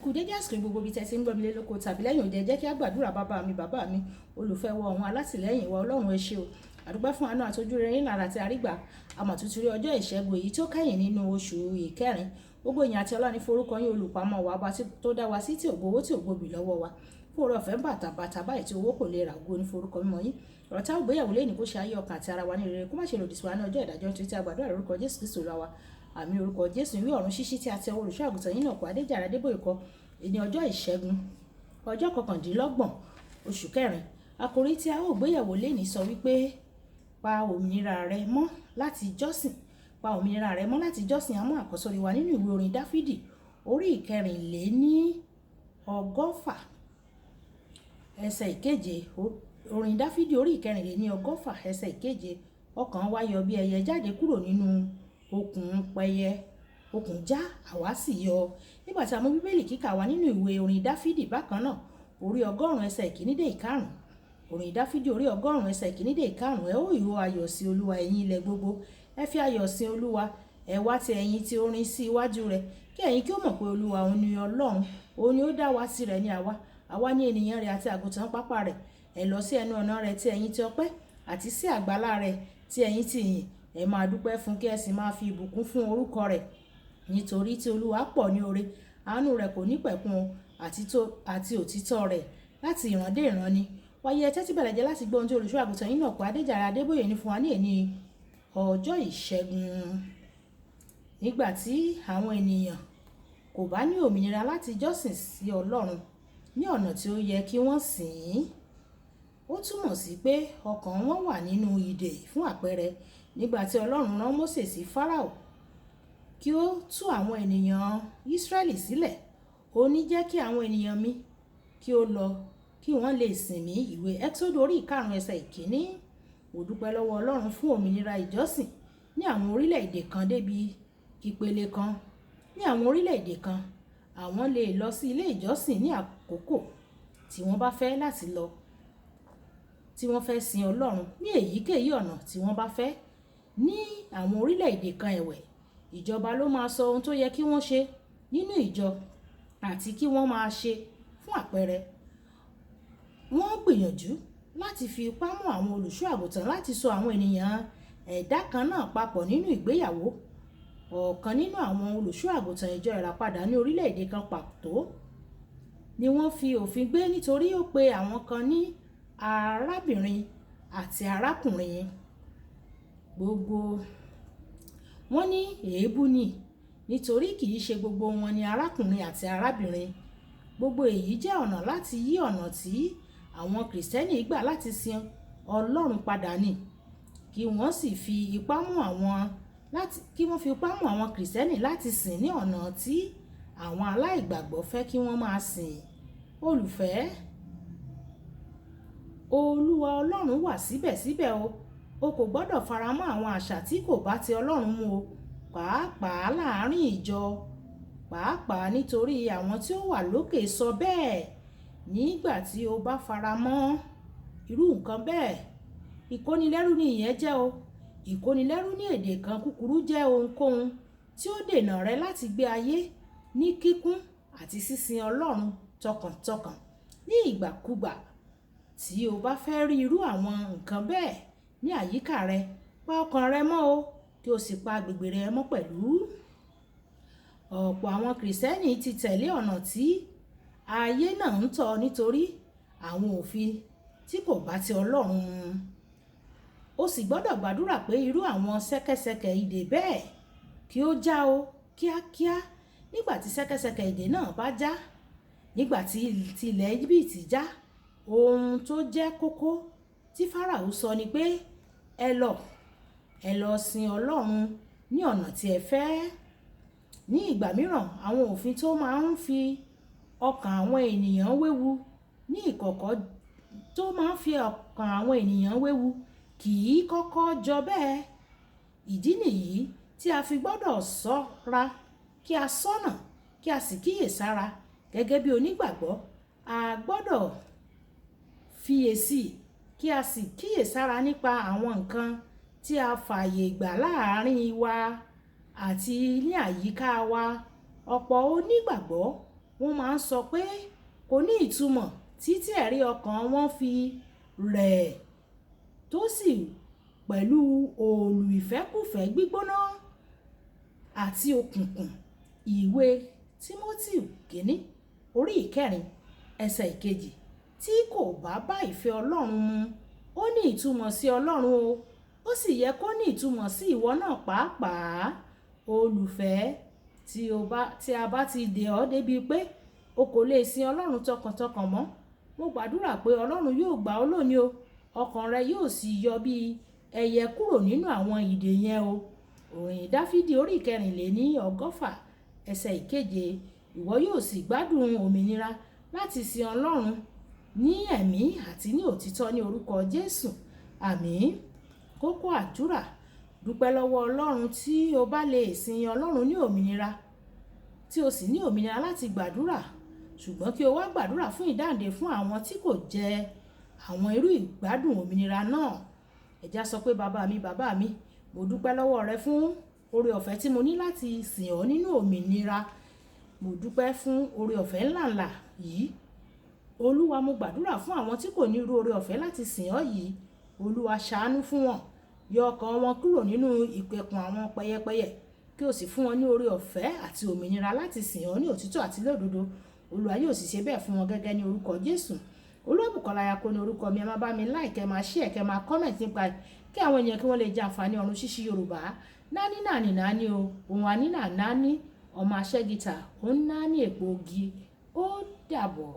kú dédé àsìkò gbogbo ibi tẹ́tí ń gbọ́ mi lé lóko tàbí lẹ́yìn òde jẹ́ kí á gbàdúrà bàbá mi olùfẹ́ wa ọ̀hún alátìlẹ́yìn wa ọlọ́run ẹ ṣé o àdúgbò fún àánú àtọ́jú rere ńlá àti àrígbà àmọ̀tútù rí ọjọ́ ìṣẹ́gun èyí tó kẹ́yìn nínú oṣù ìkẹrin gbogbo ìyìn àti ọlá ní forúkọ yín olùpamọ́ wa bá tó dá wa sí tí ògbówó tí ògbóbì lọ́wọ́ wa fún oore ọ̀fẹ́ bàtà báyìí tí owó kò lè rà ògo ní forúkọ mímọ́ yín ọ̀rọ̀ tá ògbéyàwó lẹ́yìn kó ṣe ayé ọkàn àti ara wa ní rere kó má ṣe lòdì sí wa ní ọjọ́ ìdájọ́ nítorí tí a gbàdúrà lórúkọ Jésù Kristo ra wa àmì orúkọ Jésù ìwé ọ̀run ṣíṣí tí a ti ọwọ́ olùṣọ́ àgùntàn yín náà kó Adéjàre Adébóyèkọ ní ọjọ́ ìṣẹ́gun ọjọ́ 29 oṣù kẹrin àkòrí tí a ó gbéyàwó lẹ́yìn sọ wípé pa òmìnira rẹ mọ́ láti jọ́sìn pa òmìnira rẹ mọ́ láti jọ́sìn àmọ́ àkọ́sọ́rí wa nínú ìwé orin Dáfídì orí ìkẹrìnléní ọgọ́fà ẹsẹ̀ ìkeje orin Dáfídì orí ìkẹrìnléní ọgọ́fà ẹsẹ̀ ìkeje ọkàn wa yọ bí ẹyẹ jáde kúrò nínú okùn pẹyẹ okùn já àwa sì yọ nígbà tí a mú bíbélì kíkà wa nínú ìwé orin Dáfídì bákan náà orí 100 ẹsẹ̀ ìkíní dé ìkarùn orin Dáfídì orí 100 ẹsẹ̀ ìkíní dé ìkarùn ẹ ó ìhó ayọ̀ sí Olúwa ẹ̀yin ilẹ̀ gbogbo ẹ fi ayọ̀ sí Olúwa ẹ wá ti ẹ̀yin tí orin sí iwájú rẹ̀ kí ẹ̀yin kí ó mọ̀ pé Olúwa òun ni Ọlọ́run òun ni ó dá wa tirẹ̀ ní àwa ní ènìyàn rẹ̀ àti àgùntàn pápá rẹ̀ ẹ lọ sí ẹnu ọ̀nà rẹ̀ tí ẹ̀yin ti ọpẹ́ àti sí àgbàlá rẹ̀ tí ẹ̀yin ti yìn ẹ máa dúpẹ́ fún kí ẹ sì máa fi ìbùkún fún orúkọ rẹ̀ nítorí tí Olúwa pọ̀ ní oore àánú rẹ̀ kò ní pẹ̀kun àti òtítọ́ rẹ̀ láti ìran dé ìran ni wáyé ẹ tẹ́tí bẹ̀rẹ̀ jẹ́ láti gbọ́ ohun tí olùṣọ́ àgùntàn yín náà kó Adéjàre Adébóyè ní fún wa ní èní ọjọ́ ìṣẹ́gun nígbà tí àwọn ènìyàn kò bá ní òmìnira láti jọ́sìn sí Ọlọ́run ní ọ̀nà tí ó yẹ kí wọ́n sìn ín ó túmọ̀ sí pé ọkàn wọn wà nínú ìdè fún àpẹẹrẹ nígbà tí Ọlọ́run rán Mósè sí Fáráò kí ó tú àwọn ènìyàn Ísírẹ́lì sílẹ̀ ó ní jẹ́ kí àwọn ènìyàn mi kí ó lọ kí wọ́n lè sìn mí ìwé Ẹ́kísódù orí 5 ẹsẹ̀ ìkíní ó dúpẹ́ lọ́wọ́ Ọlọ́run fún òmìnira ìjọsìn ní àwọn orílẹ̀-èdè kan débi ìpele kan ní àwọn orílẹ̀-èdè kan àwọn lè lọ sí ilé ìjọsìn ní àkókò tí wọ́n bá fẹ́ láti lọ tí wọ́n fẹ́ sin Ọlọ́run ní èyíkéyìí ọ̀nà tí wọ́n bá fẹ́ ní àwọn orílẹ̀-èdè kan ẹ̀wẹ̀ ìjọba ló máa sọ ohun tó yẹ kí wọ́n ṣe nínú ìjọ àti kí wọ́n máa ṣe fún àpẹẹrẹ wọ́n gbìyànjú láti fi ipá mú àwọn olùṣọ́ àgùntàn láti so àwọn ènìyàn ẹ̀dá kan náà papọ̀ nínú ìgbéyàwó ọ̀kan nínú àwọn olùṣọ́ àgùntàn ìjọ ìràpadà ní orílẹ̀-èdè kan pàtó ni wọ́n fi òfin gbé nítorí ó pe àwọn kan ní arábìnrin àti arákùnrin gbogbo wọn ní èébú ni nítorí kì í ṣe gbogbo wọn ni arákùnrin àti arábìnrin gbogbo èyí jẹ́ ọ̀nà láti yí ọ̀nà tí àwọn kìrìsìtẹ́nì gbà láti sin Ọlọ́run padà ní kí wọ́n sì fi ipá mú àwọn kìrìsìtẹ́nì láti sìn ní ọ̀nà tí àwọn aláìgbàgbọ́ fẹ́ kí wọ́n máa sìn olùfẹ́ Olúwa Ọlọ́run wà síbẹ̀síbẹ̀ o kò gbọ́dọ̀ faramọ́ àwọn àṣà tí kò bá ti Ọlọ́run mu o pàápàá láàárín ìjọ pàápàá nítorí àwọn tí ó wà lókè sọ bẹ́ẹ̀ nígbà tí o bá faramọ́ irú nǹkan bẹ́ẹ̀ ìkónilẹ́rú ni ìyẹn jẹ́ o ìkónilẹ́rú ní èdè kan kúkúrú jẹ́ ohunkóhun tí ó dènà rẹ láti gbé ayé ní kíkún àti sísin Ọlọ́run tọkàntọkàn ní ìgbàkúgbà tí o bá fẹ́ rí irú àwọn nǹkan bẹ́ẹ̀ ní àyíká rẹ pa ọkàn rẹ mọ́ o kí o sì pa agbègbè rẹ mọ́ pẹ̀lú ọ̀pọ̀ àwọn kìrìsìtẹ́nì ti tẹ̀lé ọ̀nà tí ayé náà ń tọ̀ nítorí àwọn òfin tí kò bá ti Ọlọ́run mu o sì gbọ́dọ̀ gbàdúrà pé irú àwọn ṣẹ́kẹ́ṣẹkẹ̀ ìdè bẹ́ẹ̀ kí ó já o kíákíá nígbà tí ṣẹ́kẹ́ṣẹkẹ̀ ìdè náà bá já nígbà tí ilẹ̀ Íjíbítì já ohun tó jẹ́ kókó tí Fáráò sọ ni pé ẹ lọ sin Ọlọ́run ní ọ̀nà tí ẹ fẹ́ ní ìgbà mìíràn àwọn òfin tó máa ń fi ọkàn àwọn ènìyàn wéwu ní ìkọ̀kọ̀ tó máa ń fi ọkàn àwọn ènìyàn wéwu kì í kọ́kọ́ jọ bẹ́ẹ̀ ìdí nìyí tí a fi gbọ́dọ̀ ṣọ́ra kí a ṣọ́nà kí a sì kíyèsára gẹ́gẹ́ bí onígbàgbọ́ a gbọ́dọ̀ fiyèsí kí a sì kíyèsára nípa àwọn nǹkan tí a fààyè gbà láàárín wa àti ní àyíká wa ọ̀pọ̀ onígbàgbọ́ wọ́n máa ń sọ pé kò ní ìtumọ̀ títí ẹ̀rí ọkàn wọn fi rẹ̀ tó sì pẹ̀lú òòlù ìfẹ́kùfẹ́ gbígbóná àti òkùnkùn. Ìwé Tímótì kìíní orí 4 ẹsẹ̀ 2. Tí kò bá bá ìfẹ́ Ọlọ́run mu, ó ní ìtumọ̀ sí Ọlọ́run o, ó sì yẹ kó ní ìtumọ̀ sí ìwọ náà pàápàá. Olùfẹ́, tí a bá ti dè ọ́ débi pé o kò lè sin Ọlọ́run tọkàntọkàn mọ́, mo gbàdúrà pé Ọlọ́run yóò gbà ọ́ lónìí o, ọkàn rẹ yóò sì yọ bí ẹyẹ kúrò nínú àwọn ìdè yẹn o. Orin Dáfídì orí 140 ẹsẹ̀ 7. Ìwọ yóò sì gbádùn òmìnira láti sin Ọlọ́run ní ẹ̀mí àti ní òtítọ́ ní orúkọ Jésù. Àmín. Kókó àdúrà: dúpẹ́ lọ́wọ́ Ọlọ́run tí o bá lè sin Ọlọ́run ní òmìnira, tí o sì ní òmìnira láti gbàdúrà, ṣùgbọ́n kí o wá gbàdúrà fún ìdáǹdè fún àwọn tí kò jẹ àwọn irú ìgbádùn òmìnira náà. Ẹja sọ pé bàbá mi, mo dúpẹ́ lọ́wọ́ rẹ fún oore ọ̀fẹ́ tí mo ní láti sìn ọ́ nínú òmìnira. Mo dúpẹ́ fún oore ọ̀fẹ́ ńláńlá yìí. Olúwa, mo gbàdúrà fún àwọn tí kò ní irú oore ọ̀fẹ́ láti sìn ọ́ yìí. Olúwa, ṣàánú fún wọn, yọ ọkàn wọn kúrò nínú ìpẹ̀kun àwọn pẹyẹpẹyẹ, kí o sì fún wọn ní oore ọ̀fẹ́ àti òmìnira láti sìn ọ́ ní òtítọ́ àti lódodo. Olúwa yóò sì ṣe bẹ́ẹ̀ fún wọn gẹ́gẹ́ ní orúkọ Jésù. Olúwabùkọ́lá Ayako ní orúkọ mi. Ẹ máa bá mi like, ẹ máa share, ẹ máa comment nípa kí àwọn ènìyàn kí wọ́n lè jẹ àǹfààní ọ̀run ṣíṣí Yorùbá. Náání o, òun àní náání, ọmọ aṣẹ́gìtà, òun náání èpo ogi. Ó dàbọ̀.